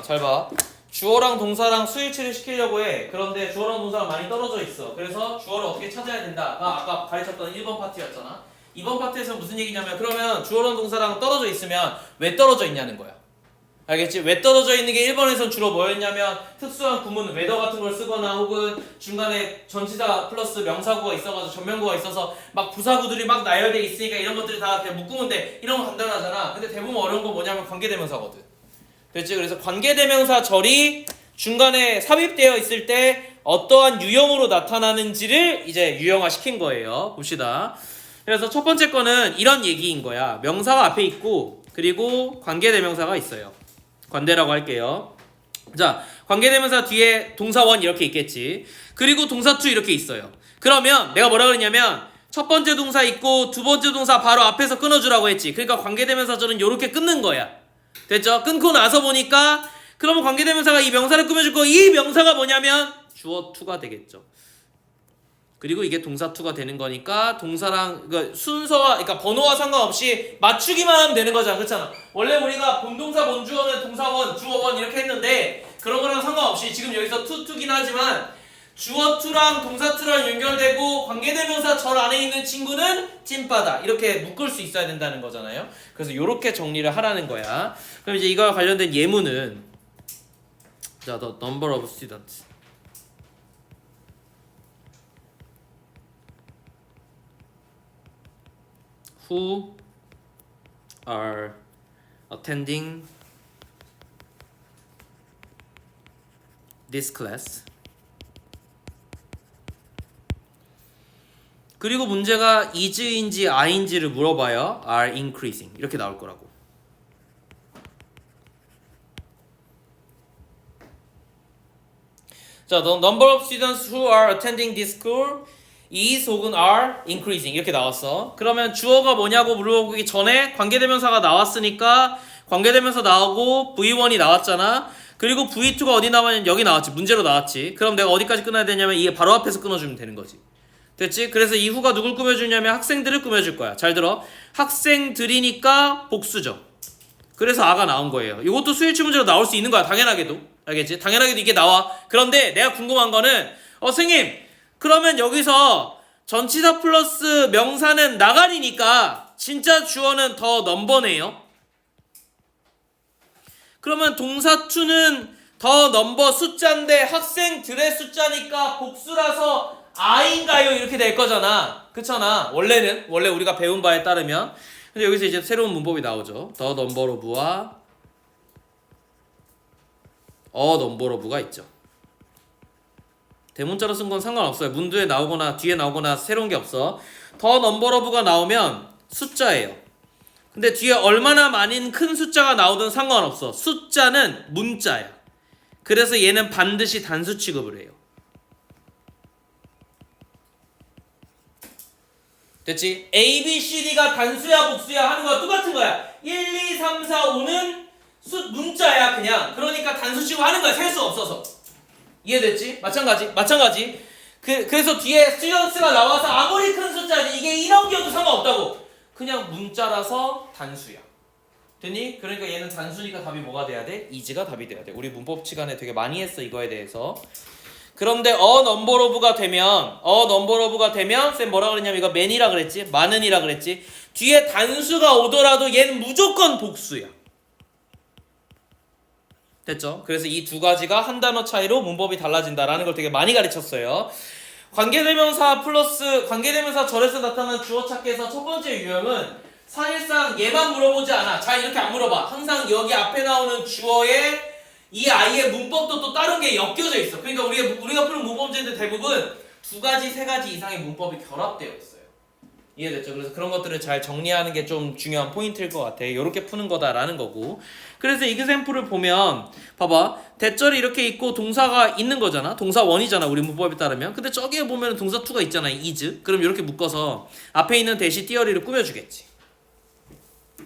잘 봐. 주어랑 동사랑 수일치를 시키려고 해. 그런데 주어랑 동사가 많이 떨어져 있어. 그래서 주어를 어떻게 찾아야 된다가 아까 가르쳤던 1번 파트였잖아. 2번 파트에서 무슨 얘기냐면 그러면 주어랑 동사랑 떨어져 있으면 왜 떨어져 있냐는 거야. 알겠지? 왜 떨어져 있는 게 1번에선 주로 뭐였냐면 특수한 구문, 웨더 같은 걸 쓰거나 혹은 중간에 전치사 플러스 명사구가 있어가지고 전면구가 있어서 막 부사구들이 막 나열돼 있으니까 이런 것들이 다 그냥 묶으면 돼. 이런 거 간단하잖아. 근데 대부분 어려운 거 뭐냐면 관계대명사거든. 됐지? 그래서 관계대명사 절이 중간에 삽입되어 있을 때 어떠한 유형으로 나타나는지를 이제 유형화 시킨 거예요. 봅시다. 그래서 첫 번째 거는 이런 얘기인 거야. 명사가 앞에 있고 그리고 관계대명사가 있어요. 관대라고 할게요. 자, 관계대명사 뒤에 동사원 이렇게 있겠지. 그리고 동사2 이렇게 있어요. 그러면 내가 뭐라 그랬냐면 첫 번째 동사 있고 두 번째 동사 바로 앞에서 끊어주라고 했지. 그러니까 관계대명사절은 이렇게 끊는 거야. 됐죠? 끊고 나서 보니까 그러면 관계대명사가 이 명사를 꾸며줄 거, 이 명사가 뭐냐면 주어2가 되겠죠. 그리고 이게 동사2가 되는 거니까 동사랑 그러니까 순서와 그러니까 번호와 상관없이 맞추기만 하면 되는 거잖아. 그렇잖아. 원래 우리가 본동사 본주어는 동사원, 주어원 이렇게 했는데 그런 거랑 상관없이 지금 여기서 투투긴 하지만 주어2랑 동사2랑 연결되고 관계대명사 절 안에 있는 친구는 찐빠다. 이렇게 묶을 수 있어야 된다는 거잖아요. 그래서 이렇게 정리를 하라는 거야. 그럼 이제 이거와 관련된 예문은 자, the number of students who are attending this class. 그리고 문제가 is인지 are인지를 물어봐요. are increasing 이렇게 나올 거라고. 자, the number of students who are attending this school is 혹은 are increasing 이렇게 나왔어. 그러면 주어가 뭐냐고 물어보기 전에 관계대명사가 나왔으니까 관계대명사 나오고 V1이 나왔잖아. 그리고 V2가 어디 나왔냐면 여기 나왔지. 문제로 나왔지. 그럼 내가 어디까지 끊어야 되냐면 이게 바로 앞에서 끊어주면 되는 거지. 됐지? 그래서 이 후가 누굴 꾸며주냐면 학생들을 꾸며줄 거야. 잘 들어. 학생들이니까 복수죠. 그래서 아가 나온 거예요. 이것도 수일치 문제로 나올 수 있는 거야. 당연하게도. 알겠지? 당연하게도 이게 나와. 그런데 내가 궁금한 거는 선생님 그러면 여기서 전치사 플러스 명사는 나가리니까 진짜 주어는 더 넘버네요. 그러면 동사2는 더 넘버 숫자인데 학생들의 숫자니까 복수라서 아인가요? 이렇게 될 거잖아. 그렇잖아. 원래 우리가 배운 바에 따르면. 근데 여기서 이제 새로운 문법이 나오죠. 더 넘버 오브와 넘버 오브가 있죠. 대문자로 쓴 건 상관없어요. 문두에 나오거나 뒤에 나오거나 새로운 게 없어. 더 넘버 오브가 나오면 숫자예요. 근데 뒤에 얼마나 많은 큰 숫자가 나오든 상관없어. 숫자는 문자야. 그래서 얘는 반드시 단수 취급을 해요. 됐지? A, B, C, D가 단수야 복수야 하는 거와 똑같은 거야. 1, 2, 3, 4, 5는 문자야 그냥. 그러니까 단수 취급하는 거야. 셀 수 없어서. 이해됐지? 마찬가지. 그래서 뒤에 스튜던스가 나와서 아무리 큰 숫자지 이게 1억이어도 상관없다고. 그냥 문자라서 단수야. 됐니? 그러니까 얘는 단수니까 답이 뭐가 돼야 돼? is가 답이 돼야 돼. 우리 문법 시간에 되게 많이 했어 이거에 대해서. 그런데 number of가 되면 쌤 뭐라 그랬냐면 이거 man이라 그랬지? 많은이라 그랬지? 뒤에 단수가 오더라도 얘는 무조건 복수야. 됐죠? 그래서 이 두 가지가 한 단어 차이로 문법이 달라진다라는 걸 되게 많이 가르쳤어요. 관계대명사 플러스 관계대명사 절에서 나타나는 주어 찾기에서 첫 번째 유형은 사실상 얘만 물어보지 않아. 잘 이렇게 안 물어봐. 항상 여기 앞에 나오는 주어에 이 아이의 문법도 또 다른 게 엮여져 있어. 그러니까 우리가 푸는 문법제인데 대부분 두 가지, 세 가지 이상의 문법이 결합되어 있어요. 이해됐죠? 그래서 그런 것들을 잘 정리하는 게 좀 중요한 포인트일 것 같아. 이렇게 푸는 거다라는 거고. 그래서 이그샘플을 보면 봐봐. 대절이 이렇게 있고 동사가 있는 거잖아. 동사원이잖아. 우리 문법에 따르면. 근데 저기에 보면 동사2가 있잖아. is. 그럼 이렇게 묶어서 앞에 있는 대시 띠어리를 꾸며주겠지.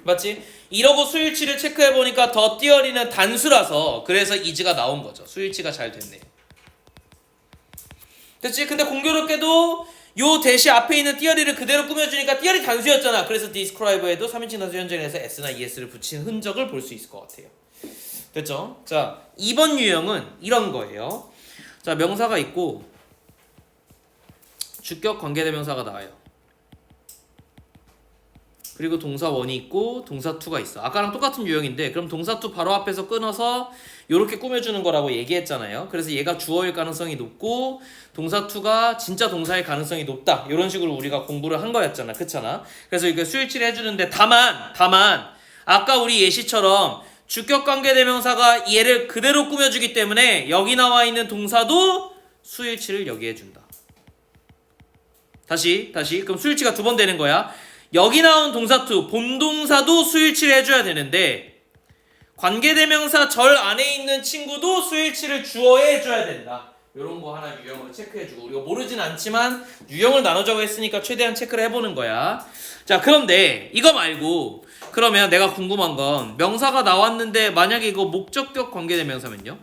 맞지? 이러고 수일치를 체크해보니까 더 띠어리는 단수라서 그래서 is가 나온 거죠. 수일치가 잘 됐네. 됐지? 근데 공교롭게도 요 대시 앞에 있는 띠어리를 그대로 꾸며주니까 띠어리 단수였잖아. 그래서 describe에도 3인칭 단수 현정에서 s나 es를 붙인 흔적을 볼 수 있을 것 같아요. 됐죠? 자, 2번 유형은 이런 거예요. 자, 명사가 있고 주격 관계대명사가 나와요. 그리고 동사 1이 있고 동사 2가 있어. 아까랑 똑같은 유형인데 그럼 동사 2 바로 앞에서 끊어서 이렇게 꾸며주는 거라고 얘기했잖아요. 그래서 얘가 주어일 가능성이 높고 동사 2가 진짜 동사일 가능성이 높다. 이런 식으로 우리가 공부를 한 거였잖아. 그렇잖아. 그래서 이거 수일치를 해주는데 다만 아까 우리 예시처럼 주격 관계대명사가 얘를 그대로 꾸며주기 때문에 여기 나와 있는 동사도 수일치를 여기 해준다. 다시 그럼 수일치가 2번 되는 거야. 여기 나온 동사 2 본동사도 수일치를 해줘야 되는데 관계대명사 절 안에 있는 친구도 수일치를 주어에 해줘야 된다. 이런 거 하나 유형으로 체크해주고 우리가 모르진 않지만 유형을 나누자고 했으니까 최대한 체크를 해보는 거야. 자, 그런데 이거 말고 그러면 내가 궁금한 건 명사가 나왔는데 만약에 이거 목적격 관계대명사면요?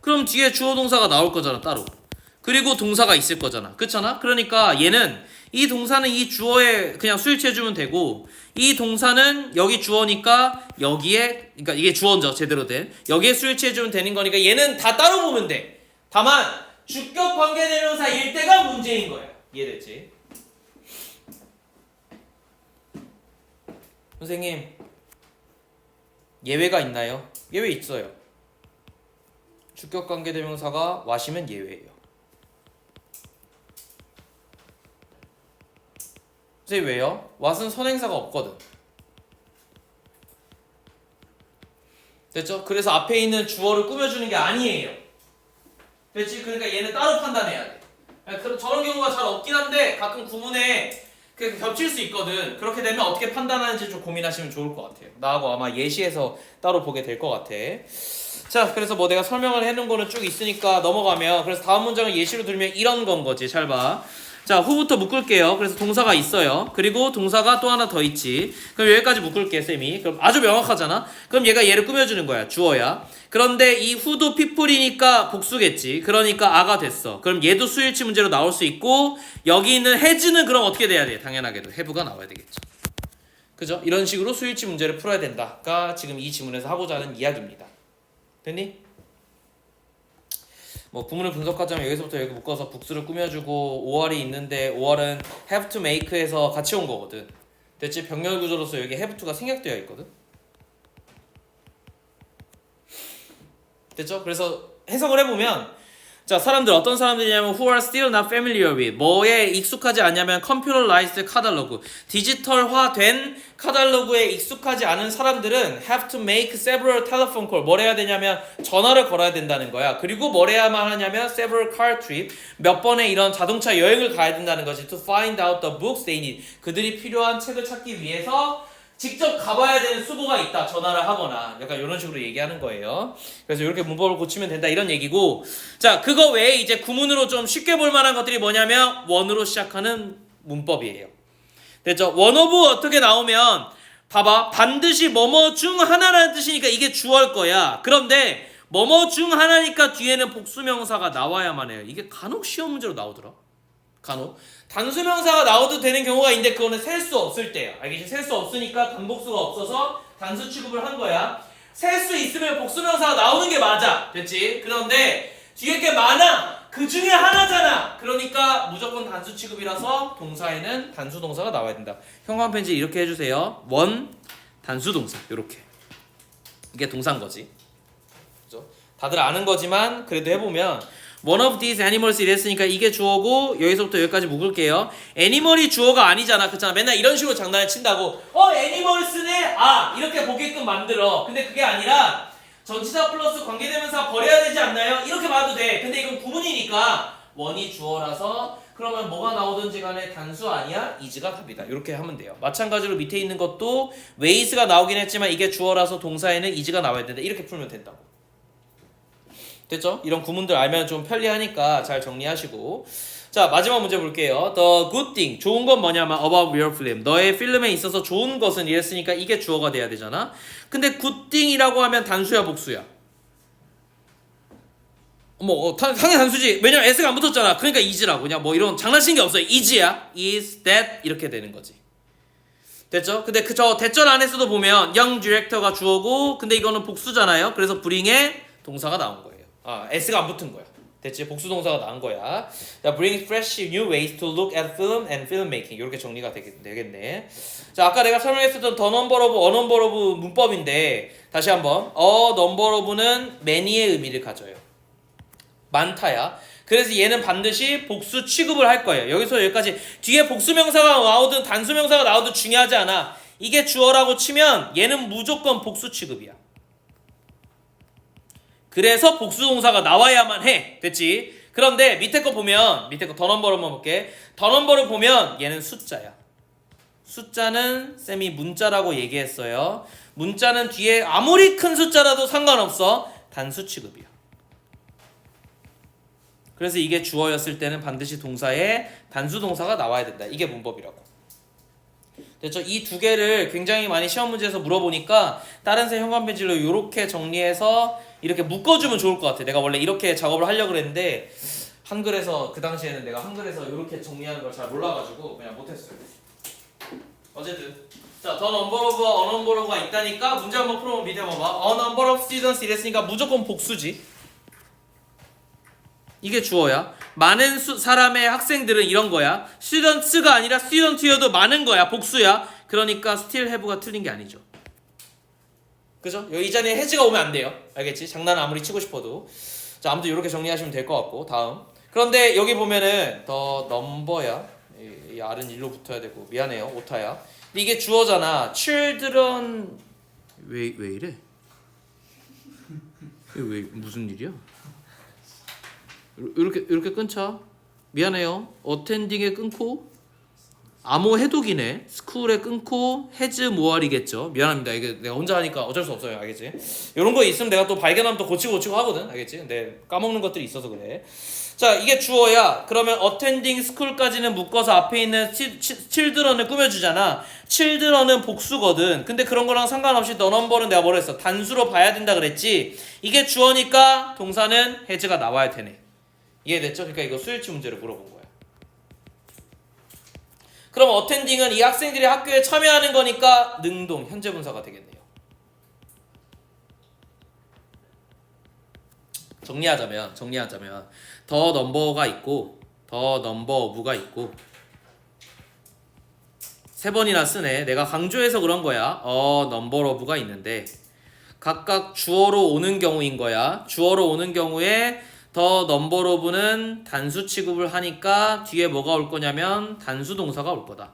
그럼 뒤에 주어 동사가 나올 거잖아 따로. 그리고 동사가 있을 거잖아. 그렇잖아? 그러니까 얘는 이 동사는 이 주어에 그냥 수일치해주면 되고 이 동사는 여기 주어니까 여기에 그러니까 이게 주어죠 제대로 된 여기에 수일치해주면 되는 거니까 얘는 다 따로 보면 돼. 다만 주격 관계대명사일 때가 문제인 거야. 이해됐지? 선생님 예외가 있나요? 예외 있어요. 주격 관계대명사가 와시면 예외예요. 왜요? 왓은 선행사가 없거든. 됐죠? 그래서 앞에 있는 주어를 꾸며주는 게 아니에요. 됐지? 그러니까 얘는 따로 판단해야 돼. 그럼 저런 경우가 잘 없긴 한데 가끔 구문에 겹칠 수 있거든. 그렇게 되면 어떻게 판단하는지 좀 고민하시면 좋을 것 같아요. 나하고 아마 예시에서 따로 보게 될 것 같아. 자, 그래서 뭐 내가 설명을 해놓은 거는 쭉 있으니까 넘어가면 그래서 다음 문장을 예시로 들면 이런 건 거지. 잘 봐. 자, 후부터 묶을게요. 그래서 동사가 있어요. 그리고 동사가 또 하나 더 있지. 그럼 여기까지 묶을게, 쌤이. 그럼 아주 명확하잖아. 그럼 얘가 얘를 꾸며주는 거야. 주어야. 그런데 이 후도 people이니까 복수겠지. 그러니까 아가 됐어. 그럼 얘도 수일치 문제로 나올 수 있고 여기 있는 has는 그럼 어떻게 돼야 돼? 당연하게도 have가 나와야 되겠죠. 그죠? 이런 식으로 수일치 문제를 풀어야 된다가 지금 이 지문에서 하고자 하는 이야기입니다. 됐니? 뭐 구문을 분석하자면 여기서부터 여기 묶어서 복수를 꾸며주고 5R이 있는데 5R은 have to make에서 같이 온 거거든. 됐지? 병렬 구조로서 여기 have to가 생략되어 있거든. 됐죠? 그래서 해석을 해보면 자, 사람들 어떤 사람들이냐면 who are still not familiar with 뭐에 익숙하지 않냐면 computerized catalog 디지털화된 카탈로그에 익숙하지 않은 사람들은 have to make several telephone call 뭘 해야 되냐면 전화를 걸어야 된다는 거야. 그리고 뭘 해야만 하냐면 several car trip 몇 번의 이런 자동차 여행을 가야 된다는 거지. to find out the books they need 그들이 필요한 책을 찾기 위해서 직접 가봐야 되는 수고가 있다. 전화를 하거나 약간 이런 식으로 얘기하는 거예요. 그래서 이렇게 문법을 고치면 된다 이런 얘기고 자 그거 외에 이제 구문으로 좀 쉽게 볼 만한 것들이 뭐냐면 원으로 시작하는 문법이에요. 됐죠? 원어브 어떻게 나오면 봐봐 반드시 뭐뭐 중 하나라는 뜻이니까 이게 주어일 거야. 그런데 뭐뭐 중 하나니까 뒤에는 복수명사가 나와야만 해요. 이게 간혹 시험 문제로 나오더라. 간혹 단수명사가 나와도 되는 경우가 있는데 그거는 셀 수 없을 때야. 알겠지? 셀 수 없으니까 단복수가 없어서 단수 취급을 한 거야. 셀 수 있으면 복수명사가 나오는 게 맞아. 됐지? 그런데 뒤에 게 많아. 그 중에 하나잖아. 그러니까 무조건 단수 취급이라서 동사에는 단수 동사가 나와야 된다. 형광 펜지 이렇게 해주세요. 원 단수 동사 이렇게. 이게 동사인 거지. 그죠? 다들 아는 거지만 그래도 해보면 One of these animals 이랬으니까 이게 주어고 여기서부터 여기까지 묶을게요. 애니멀이 주어가 아니잖아. 그렇잖아. 맨날 이런 식으로 장난을 친다고 애니멀스네 이렇게 보게끔 만들어. 근데 그게 아니라 전치사 플러스 관계대명사 버려야 되지 않나요? 이렇게 봐도 돼. 근데 이건 구문이니까 원이 주어라서 그러면 뭐가 나오든지 간에 단수 아니야? is가 답이다. 이렇게 하면 돼요. 마찬가지로 밑에 있는 것도 ways가 나오긴 했지만 이게 주어라서 동사에는 is가 나와야 된다. 이렇게 풀면 된다고. 됐죠? 이런 구문들 알면 좀 편리하니까 잘 정리하시고 자 마지막 문제 볼게요. The good thing 좋은 건 뭐냐면 about your film 너의 필름에 있어서 좋은 것은 이랬으니까 이게 주어가 돼야 되잖아. 근데 good thing이라고 하면 단수야 복수야? 당연히 단수지. 왜냐면 s가 안 붙었잖아. 그러니까 is라고 그냥 뭐 이런 장난치는 게 없어요. is야. is that 이렇게 되는 거지. 됐죠? 근데 저 대절 안에서도 보면 young director가 주어고 근데 이거는 복수잖아요. 그래서 bring의 동사가 나온 거예요. s가 안 붙은 거야. 됐지? 복수 동사가 나온 거야. 자, bring fresh new ways to look at film and filmmaking. 이렇게 정리가 되겠네. 자, 아까 내가 설명했었던 the number of, a number of 문법인데 다시 한번 a number of는 many의 의미를 가져요. 많다야. 그래서 얘는 반드시 복수 취급을 할 거예요. 여기서 여기까지 뒤에 복수명사가 나오든 단수명사가 나오든 중요하지 않아. 이게 주어라고 치면 얘는 무조건 복수 취급이야. 그래서 복수동사가 나와야만 해. 됐지? 그런데 밑에 거 보면 밑에 거 더 넘버로 한번 볼게. 더 넘버를 보면 얘는 숫자야. 숫자는 쌤이 문자라고 얘기했어요. 문자는 뒤에 아무리 큰 숫자라도 상관없어. 단수 취급이야. 그래서 이게 주어였을 때는 반드시 동사에 단수 동사가 나와야 된다. 이게 문법이라고. 됐죠? 이 두 개를 굉장히 많이 시험 문제에서 물어보니까 다른 새 현관펜질로 이렇게 정리해서 이렇게 묶어주면 좋을 것 같아. 내가 원래 이렇게 작업을 하려고 그랬는데 한글에서 그 당시에는 내가 한글에서 이렇게 정리하는 걸 잘 몰라가지고 그냥 못했어요. 어쨌든 자, 더 넘버로브와 어넘버로브가 있다니까 문제 한번 풀어보면 밑에 봐봐. A number of students 이랬으니까 무조건 복수지. 이게 주어야. 많은 사람의 학생들은 이런 거야. students가 아니라 student여도 많은 거야. 복수야. 그러니까 still have가 틀린 게 아니죠. 그죠? 이 자리에 has가 오면 안 돼요. 알겠지? 장난을 아무리 치고 싶어도. 자, 아무튼 이렇게 정리하시면 될 것 같고 다음. 그런데 여기 보면은 더 넘버야. 이 R은 일로 붙어야 되고 미안해요. 오타야. 근데 이게 주어잖아. children 왜 이래? 왜 무슨 일이야? 이렇게 끊자. 미안해요. attending에 끊고 암호 해독이네. 스쿨에 끊고 해즈 모알이겠죠. 미안합니다. 이게 내가 혼자 하니까 어쩔 수 없어요. 알겠지? 이런 거 있으면 내가 또 발견하면 또 고치고 하거든. 알겠지? 근데 까먹는 것들이 있어서 그래. 자, 이게 주어야. 그러면 attending school까지는 묶어서 앞에 있는 children을 꾸며주잖아. children은 복수거든. 근데 그런 거랑 상관없이 the number는 내가 뭐라 했어? 단수로 봐야 된다 그랬지. 이게 주어니까 동사는 has가 나와야 되네. 이해됐죠? 그러니까 이거 수일치 문제를 물어본 거야. 그럼 어텐딩은 이 학생들이 학교에 참여하는 거니까 능동, 현재 분사가 되겠네요. 정리하자면 더 넘버가 있고 더 넘버 오브가 있고 세 번이나 쓰네. 내가 강조해서 그런 거야. 넘버 오브가 있는데 각각 주어로 오는 경우인 거야. 주어로 오는 경우에 더 넘버 오브는 단수 취급을 하니까 뒤에 뭐가 올 거냐면 단수 동사가 올 거다.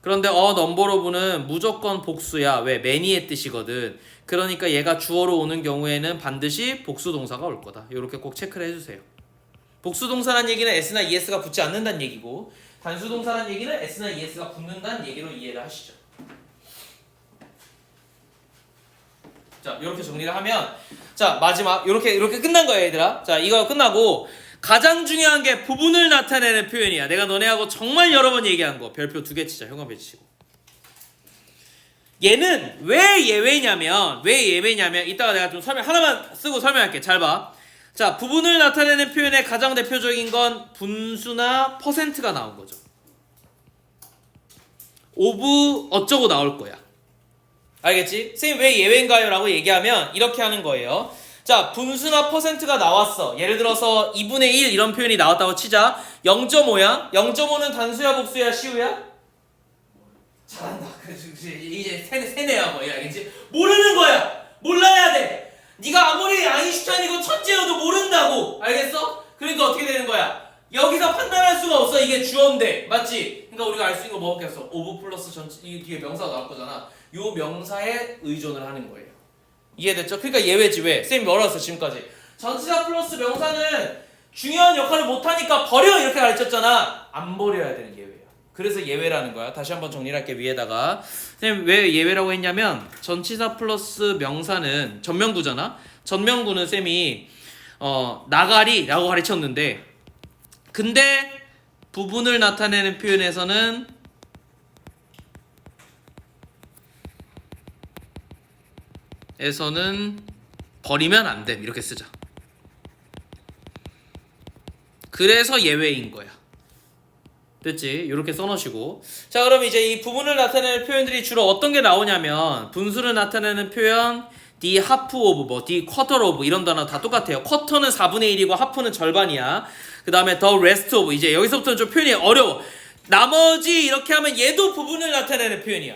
그런데 넘버 오브는 무조건 복수야. 왜? many의 뜻이거든. 그러니까 얘가 주어로 오는 경우에는 반드시 복수 동사가 올 거다. 이렇게 꼭 체크를 해주세요. 복수 동사란 얘기는 s나 es가 붙지 않는다는 얘기고 단수 동사란 얘기는 s나 es가 붙는다는 얘기로 이해를 하시죠. 자, 이렇게 정리를 하면 자, 마지막 이렇게 끝난 거야, 얘들아. 자, 이거 끝나고 가장 중요한 게 부분을 나타내는 표현이야. 내가 너네하고 정말 여러 번 얘기한 거. 별표 2개 치자. 현관펜 치고. 얘는 왜 예외냐면 이따가 내가 좀 하나만 쓰고 설명할게. 잘 봐. 자, 부분을 나타내는 표현의 가장 대표적인 건 분수나 퍼센트가 나온 거죠. 오브 어쩌고 나올 거야. 알겠지? 선생님 왜 예외인가요? 라고 얘기하면 이렇게 하는 거예요. 자, 분수나 퍼센트가 나왔어. 예를 들어서 2분의 1 이런 표현이 나왔다고 치자. 0.5야? 0.5는 단수야 복수야 시우야? 잘한다. 그래서 이제 세네야 뭐 알겠지? 모르는 거야. 몰라야 돼. 네가 아무리 아인슈타인이고 천재여도 모른다고. 알겠어? 그러니까 어떻게 되는 거야? 여기서 판단할 수가 없어. 이게 주어인데. 맞지? 그러니까 우리가 알 수 있는 거 뭐겠어? 오브 플러스 전체 이 뒤에 명사가 나올 거잖아. 요 명사에 의존을 하는 거예요. 이해됐죠? 그러니까 예외지. 왜? 쌤이 뭐라 했어 지금까지? 전치사 플러스 명사는 중요한 역할을 못하니까 버려 이렇게 가르쳤잖아. 안 버려야 되는 예외야. 그래서 예외라는 거야. 다시 한번 정리를 할게 위에다가. 쌤 왜 예외라고 했냐면 전치사 플러스 명사는 전명구잖아. 전명구는 쌤이 나가리라고 가르쳤는데 근데 부분을 나타내는 표현에서는 버리면 안 됨. 이렇게 쓰자. 그래서 예외인 거야. 됐지? 이렇게 써놓으시고. 자, 그럼 이제 이 부분을 나타내는 표현들이 주로 어떤 게 나오냐면 분수를 나타내는 표현 the half of 뭐 the quarter of 이런 단어 다 똑같아요. 쿼터는 4분의 1이고 하프는 절반이야. 그 다음에 the rest of 이제 여기서부터는 좀 표현이 어려워. 나머지 이렇게 하면 얘도 부분을 나타내는 표현이야.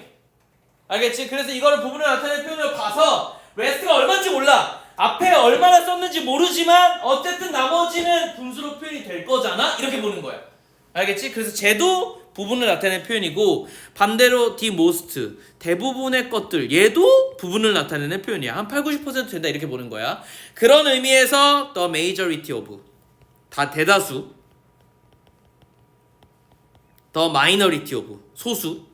알겠지? 그래서 이거를 부분을 나타내는 표현을 봐서 rest가 얼마인지 몰라. 앞에 얼마나 썼는지 모르지만 어쨌든 나머지는 분수로 표현이 될 거잖아? 이렇게 보는 거야. 알겠지? 그래서 쟤도 부분을 나타내는 표현이고 반대로 the most 대부분의 것들 얘도 부분을 나타내는 표현이야. 한 8-90% 된다 이렇게 보는 거야. 그런 의미에서 the majority of 다 대다수 the minority of 소수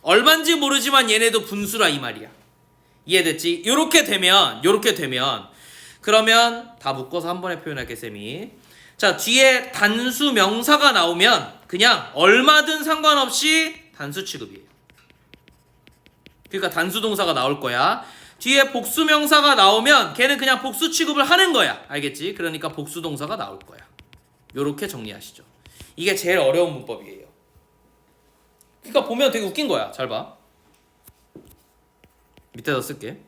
얼마인지 모르지만 얘네도 분수라 이 말이야. 이해됐지? 요렇게 되면 그러면 다 묶어서 한 번에 표현할게 쌤이. 자, 뒤에 단수 명사가 나오면 그냥 얼마든 상관없이 단수 취급이에요. 그러니까 단수 동사가 나올 거야. 뒤에 복수 명사가 나오면 걔는 그냥 복수 취급을 하는 거야. 알겠지? 그러니까 복수 동사가 나올 거야. 요렇게 정리하시죠. 이게 제일 어려운 문법이에요. 그러니까 보면 되게 웃긴 거야. 잘 봐. 밑에다 쓸게.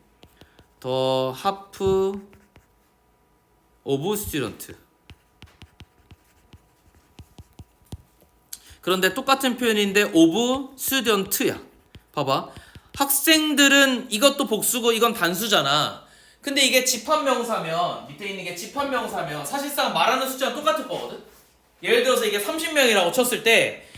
The half of student. 그런데 똑같은 표현인데 of student야. 봐봐. 학생들은 이것도 복수고 이건 단수잖아. 근데 이게 집합명사면 밑에 있는 게 집합명사면 사실상 말하는 숫자는 똑같을 거거든. 예를 들어서 이게 30명이라고 쳤을 때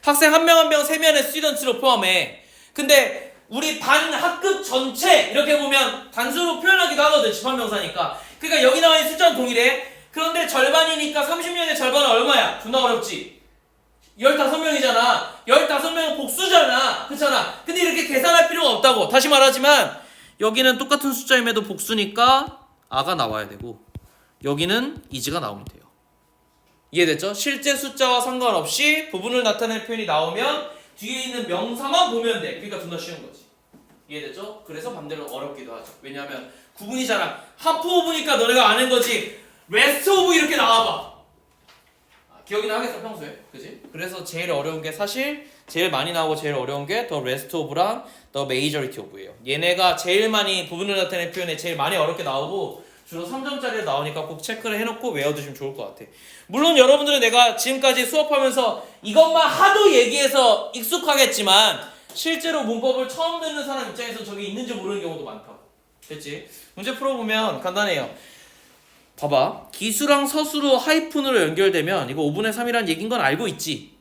학생 한 명 한 명 세면의 스튜던트로 포함해. 근데 우리 반 학급 전체 이렇게 보면 단수로 표현하기도 하거든. 집합명사니까. 그러니까 여기 나와 있는 숫자는 동일해. 그런데 절반이니까 30명의 절반은 얼마야? 존나 어렵지. 15명이잖아. 15명은 복수잖아. 그렇잖아. 근데 이렇게 계산할 필요가 없다고. 다시 말하지만 여기는 똑같은 숫자임에도 복수니까 아가 나와야 되고 여기는 이즈가 나오면 돼요. 이해됐죠? 실제 숫자와 상관없이 부분을 나타내는 표현이 나오면 뒤에 있는 명사만 보면 돼. 그러니까 존나 쉬운 거지. 이해됐죠? 그래서 반대로 어렵기도 하죠. 왜냐하면 구분이잖아. 하프 오브니까 너네가 아는 거지. 레스트 오브 이렇게 나와봐. 기억이나 하겠어 평소에. 그지? 그래서 제일 어려운 게 사실 제일 많이 나오고 제일 어려운 게 더 레스트 오브랑 더 메이저리티 오브예요. 얘네가 제일 많이 부분을 나타내는 표현에 제일 많이 어렵게 나오고 주로 3점짜리로 나오니까 꼭 체크를 해놓고 외워두시면 좋을 것 같아. 물론 여러분들은 내가 지금까지 수업하면서 이것만 하도 얘기해서 익숙하겠지만 실제로 문법을 처음 듣는 사람 입장에서 저게 있는지 모르는 경우도 많다고. 됐지? 문제 풀어보면 간단해요. 봐봐. 기수랑 서수로 하이픈으로 연결되면 이거 5분의 3이라는 얘기인 건 알고 있지.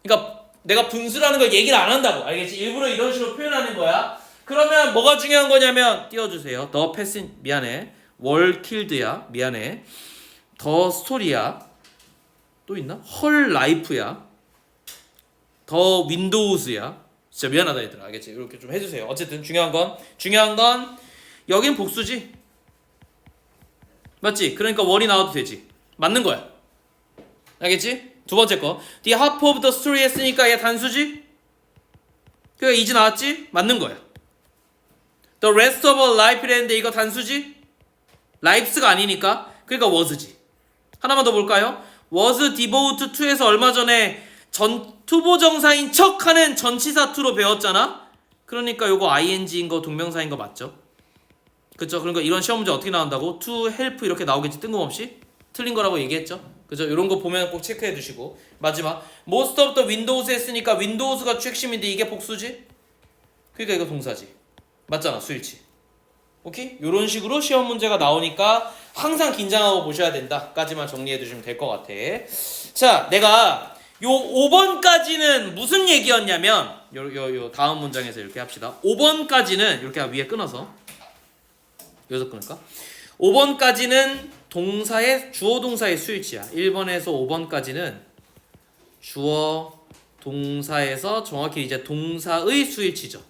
그러니까 내가 분수라는 걸 얘기를 안 한다고. 알겠지? 일부러 이런 식으로 표현하는 거야. 그러면 뭐가 중요한 거냐면 띄워주세요. 더 패신 미안해. 월 킬드야. 미안해. 더 스토리야. 또 있나? 헐 라이프야. 더 윈도우즈야. 진짜 미안하다 얘들아. 알겠지? 이렇게 좀 해주세요. 어쨌든 중요한 건 여긴 복수지. 맞지? 그러니까 월이 나와도 되지. 맞는 거야. 알겠지? 두 번째 거. The half of the story 했으니까 얘 단수지? 그러니까 이제 나왔지? 맞는 거야. The rest of our life 이랬는데 이거 단수지? lifes가 아니니까. 그러니까 was지. 하나만 더 볼까요? was devote to에서 얼마 전에 투보정사인 척하는 전치사 to로 배웠잖아? 그러니까 요거 ing인 거 동명사인 거 맞죠? 그쵸? 그러니까 이런 시험 문제 어떻게 나온다고? to help 이렇게 나오겠지 뜬금없이? 틀린 거라고 얘기했죠? 그죠? 이런 거 보면 꼭 체크해 두시고. 마지막 most of the windows 했으니까 windows가 핵심인데 이게 복수지? 그러니까 이거 동사지. 맞잖아 수일치. 오케이? 이런 식으로 시험 문제가 나오니까 항상 긴장하고 보셔야 된다 까지만 정리해 두시면 될 것 같아. 자, 내가 요 5번까지는 무슨 얘기였냐면 요 다음 문장에서 이렇게 합시다. 5번까지는 이렇게 위에 끊어서 여기서 끊을까? 5번까지는 동사의 주어 동사의 수일치야. 1번에서 5번까지는 주어 동사에서 정확히 이제 동사의 수일치죠.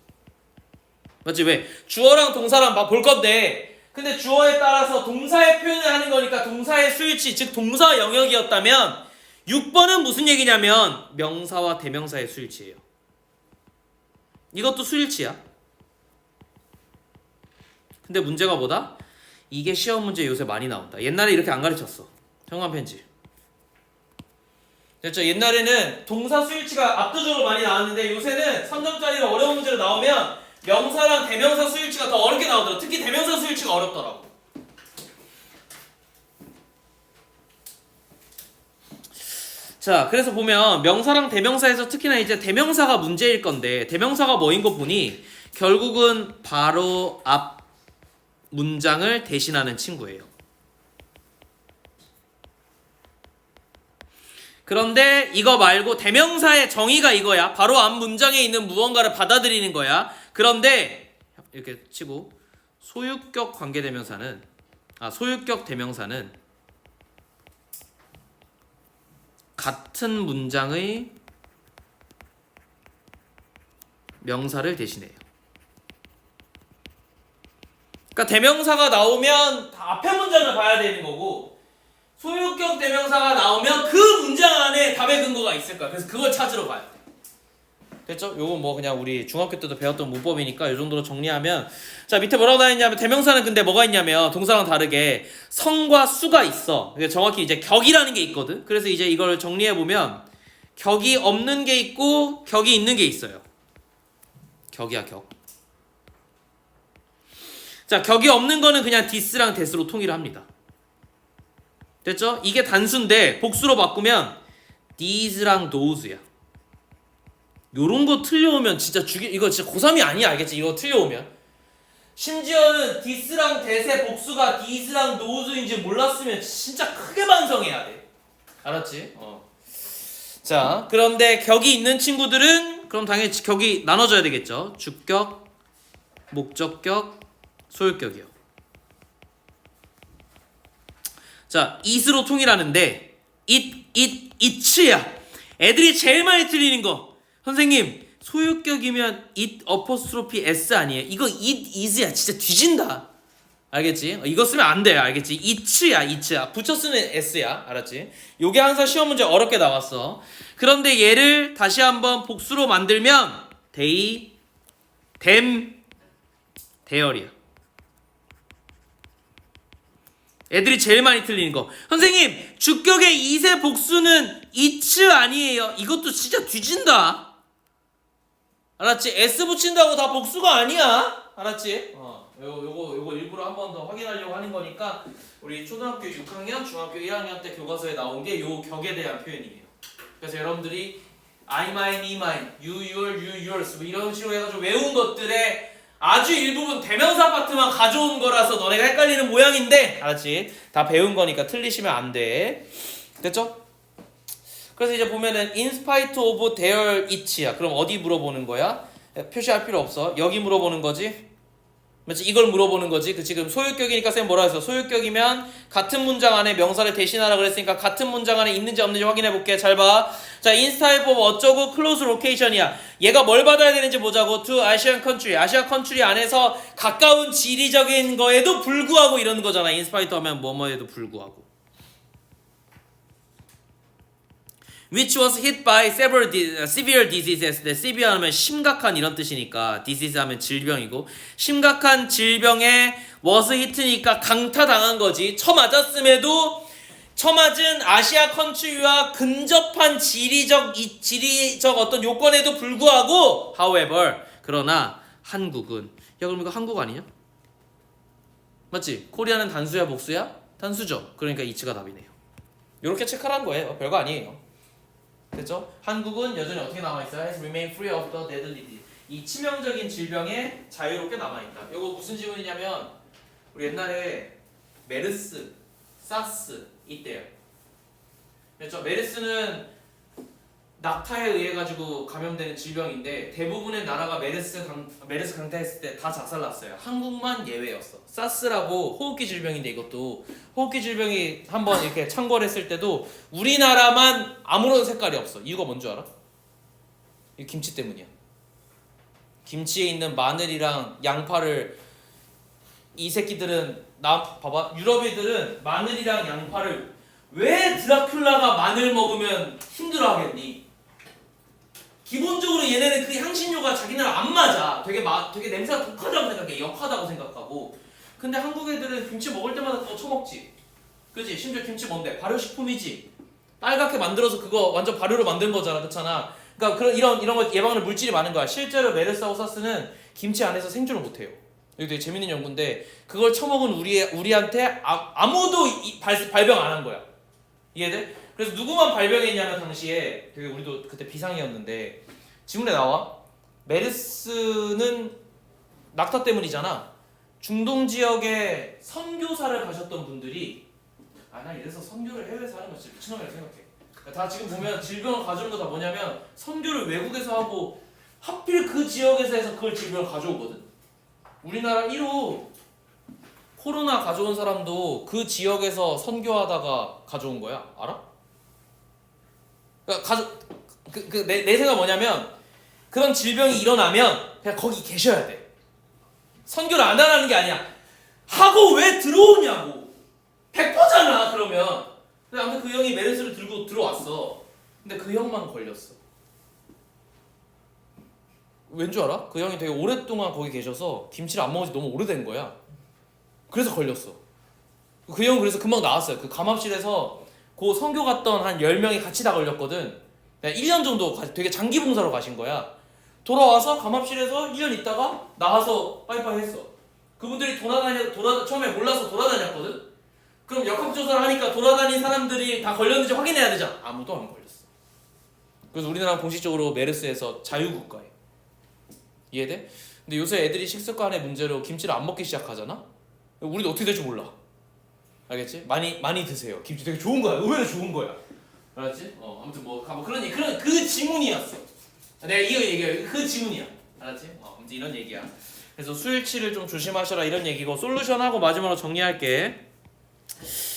맞지? 왜? 주어랑 동사랑 볼 건데 근데 주어에 따라서 동사의 표현을 하는 거니까 동사의 수일치 즉 동사 영역이었다면 6번은 무슨 얘기냐면 명사와 대명사의 수일치예요. 이것도 수일치야. 근데 문제가 뭐다? 이게 시험 문제 요새 많이 나온다. 옛날에 이렇게 안 가르쳤어. 현관 편지. 됐죠? 옛날에는 동사 수일치가 압도적으로 많이 나왔는데 요새는 3점짜리로 어려운 문제로 나오면 명사랑 대명사 수일치가 더 어렵게 나오더라고. 특히 대명사 수일치가 어렵더라고. 자, 그래서 보면 명사랑 대명사에서 특히나 이제 대명사가 문제일 건데 대명사가 뭐인 거 보니 결국은 바로 앞 문장을 대신하는 친구예요. 그런데 이거 말고 대명사의 정의가 이거야. 바로 앞 문장에 있는 무언가를 받아들이는 거야. 그런데 이렇게 치고 소유격 관계대명사는 소유격 대명사는 같은 문장의 명사를 대신해요. 그러니까 대명사가 나오면 다 앞에 문장을 봐야 되는 거고 소유격 대명사가 나오면 그 문장 안에 답의 근거가 있을 거야. 그래서 그걸 찾으러 가야 돼. 됐죠? 요건 뭐 그냥 우리 중학교 때도 배웠던 문법이니까 이 정도로 정리하면 자 밑에 뭐라고 나와있냐면 대명사는 근데 뭐가 있냐면 동사랑 다르게 성과 수가 있어. 정확히 이제 격이라는 게 있거든. 그래서 이제 이걸 정리해보면 격이 없는 게 있고 격이 있는 게 있어요. 격이야 격. 자 격이 없는 거는 그냥 this랑 that으로 통일을 합니다. 됐죠? 이게 단수인데 복수로 바꾸면 these랑 those야. 요런 거 틀려오면 진짜 이거 진짜 고3이 아니야. 알겠지? 이거 틀려오면 심지어는 this랑 that의 복수가 these랑 those인지 몰랐으면 진짜 크게 반성해야 돼. 알았지? 자 그런데 격이 있는 친구들은 그럼 당연히 격이 나눠져야 되겠죠. 주격, 목적격, 소유격이요. 자 it으로 통일하는데 it야. 애들이 제일 많이 틀리는 거. 선생님 소유격이면 it 어퍼스트로피 s 아니에요? 이거 it is야. 진짜 뒤진다. 알겠지? 이거 쓰면 안 돼. 알겠지? it야. 붙여 쓰는 s야. 알았지? 요게 항상 시험 문제 어렵게 나왔어. 그런데 얘를 다시 한번 복수로 만들면 they, them, their이야. 애들이 제일 많이 틀리는 거. 선생님 주격의 it의 복수는 it 아니에요? 이것도 진짜 뒤진다. 알았지? s 붙인다고 다 복수가 아니야. 알았지? 요거 일부러 한 번 더 확인하려고 하는 거니까 우리 초등학교 6학년, 중학교 1학년 때 교과서에 나온 게 요 격에 대한 표현이에요. 그래서 여러분들이 I mine, me mine, you your, you yours 뭐 이런 식으로 해가지고 외운 것들의 아주 일부분 대명사 파트만 가져온 거라서 너네가 헷갈리는 모양인데 알았지? 다 배운 거니까 틀리시면 안 돼. 됐죠? 그래서 이제 보면은 in spite of their it야. 그럼 어디 물어보는 거야? 표시할 필요 없어. 여기 물어보는 거지. 맞지? 이걸 물어보는 거지. 그 지금 소유격이니까 쌤 뭐라 했어? 소유격이면 같은 문장 안에 명사를 대신하라 그랬으니까 같은 문장 안에 있는지 없는지 확인해 볼게. 잘 봐. 자, in type of 어쩌고 close location이야. 얘가 뭘 받아야 되는지 보자고. to Asian country. 아시아 컨트리 안에서 가까운 지리적인 거에도 불구하고 이러는 거잖아. in spite 하면 뭐뭐에도 불구하고. which was hit by several severe diseases. severe 하면 심각한 이런 뜻이니까 disease 하면 질병이고 심각한 질병에 was hit니까 강타당한 거지. 쳐맞았음에도 쳐맞은 아시아 컨트리와 근접한 지리적 어떤 요건에도 불구하고 however 그러나 한국은 야 그럼 이거 한국 아니냐? 맞지? 코리아는 단수야 복수야? 단수죠. 그러니까 이치가 답이네요. 이렇게 체크하는 거예요. 별거 아니에요. 됐죠? 한국은 여전히 어떻게 남아있어요? has remained free of the deadly disease. 이 치명적인 질병에 자유롭게 남아있다. 이거 무슨 질문이냐면 우리 옛날에 메르스, 사스 이때요. 그렇죠? 메르스는 낙타에 의해 가지고 감염되는 질병인데 대부분의 나라가 메르스 강타했을 때 다 작살났어요. 한국만 예외였어. 사스라고 호흡기 질병인데 이것도 호흡기 질병이 한번 이렇게 창궐했을 때도 우리나라만 아무런 색깔이 없어. 이유가 뭔 줄 알아? 이 김치 때문이야. 김치에 있는 마늘이랑 양파를 이 새끼들은 봐봐 유럽 애들은 마늘이랑 양파를 왜 드라큘라가 마늘 먹으면 힘들어하겠니? 기본적으로 얘네는 그 향신료가 자기네랑 안 맞아. 되게 냄새가 독하다고 생각해. 역하다고 생각하고. 근데 한국 애들은 김치 먹을 때마다 더 처먹지. 그치? 심지어 김치 뭔데? 발효식품이지. 빨갛게 만들어서 그거 완전 발효로 만든 거잖아, 그렇잖아. 그러니까 이런 거 예방하는 물질이 많은 거야. 실제로 메르스하고 사스는 김치 안에서 생존을 못해요. 이거 되게 재밌는 연구인데 그걸 처먹은 우리한테 아무도 발병 안 한 거야. 이해돼? 그래서 누구만 발병했냐면 당시에 되게 우리도 그때 비상이었는데 지문에 나와. 메르스는 낙타 때문이잖아. 중동 지역에 선교사를 가셨던 분들이 나 이래서 선교를 해외에서 하는 거 진짜 미친놈이라고 생각해. 다 지금 보면 질병을 가져오는 거 다 뭐냐면 선교를 외국에서 하고 하필 그 지역에서 해서 그걸 질병을 가져오거든. 우리나라 1호 코로나 가져온 사람도 그 지역에서 선교하다가 가져온 거야. 알아? 그러니까 내 생각 뭐냐면 그런 질병이 일어나면 그냥 거기 계셔야 돼. 선교를 안 하라는 게 아니야. 하고 왜 들어오냐고. 100%잖아 그러면. 근데 아무튼 그 형이 메르스를 들고 들어왔어. 근데 그 형만 걸렸어. 왠 줄 알아? 그 형이 되게 오랫동안 거기 계셔서 김치를 안 먹은 지 너무 오래된 거야. 그래서 걸렸어. 그 형은 그래서 금방 나왔어요. 그 감압실에서 그 선교 갔던 한 10명이 같이 다 걸렸거든. 1년 정도 되게 장기 봉사로 가신 거야. 돌아와서 감압실에서 1년 있다가 나와서 빠이빠이 했어. 그분들이 처음에 몰라서 돌아다녔거든. 그럼 역학조사를 하니까 돌아다닌 사람들이 다 걸렸는지 확인해야 되잖아. 아무도 안 걸렸어. 그래서 우리나라는 공식적으로 메르스에서 자유국가에. 이해돼? 근데 요새 애들이 식습관의 문제로 김치를 안 먹기 시작하잖아? 우리도 어떻게 될지 몰라. 알겠지? 많이 드세요. 김치 되게 좋은 거야. 의외로 좋은 거야. 알았지? 아무튼 그런 그 지문이었어. 내가 이거 얘기해. 그 지문이야. 알았지? 아무튼 이런 얘기야. 그래서 수일치를 좀 조심하셔라 이런 얘기고 솔루션하고 마지막으로 정리할게.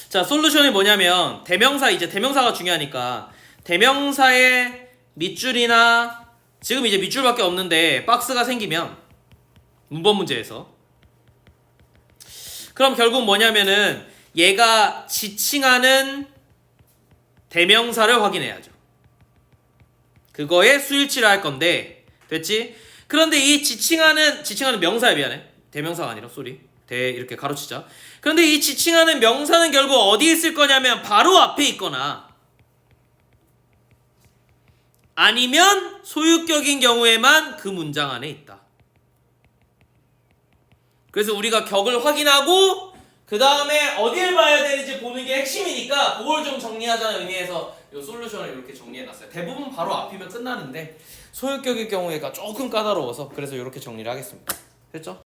자, 솔루션이 뭐냐면 대명사가 중요하니까 대명사의 밑줄이나 지금 이제 밑줄밖에 없는데 박스가 생기면 문법 문제에서 그럼 결국 뭐냐면은 얘가 지칭하는 대명사를 확인해야죠. 그거에 수일치를 할 건데 됐지? 그런데 이 지칭하는 명사에 미안해. 대명사가 아니라 이렇게 가로치자. 그런데 이 지칭하는 명사는 결국 어디에 있을 거냐면 바로 앞에 있거나 아니면 소유격인 경우에만 그 문장 안에 있다. 그래서 우리가 격을 확인하고 그 다음에 어디를 봐야 되는지 보는 게 핵심이니까 그걸 좀 정리하자는 의미에서 이 솔루션을 이렇게 정리해놨어요. 대부분 바로 앞이면 끝나는데 소유격일 경우에가 조금 까다로워서 그래서 이렇게 정리를 하겠습니다. 됐죠?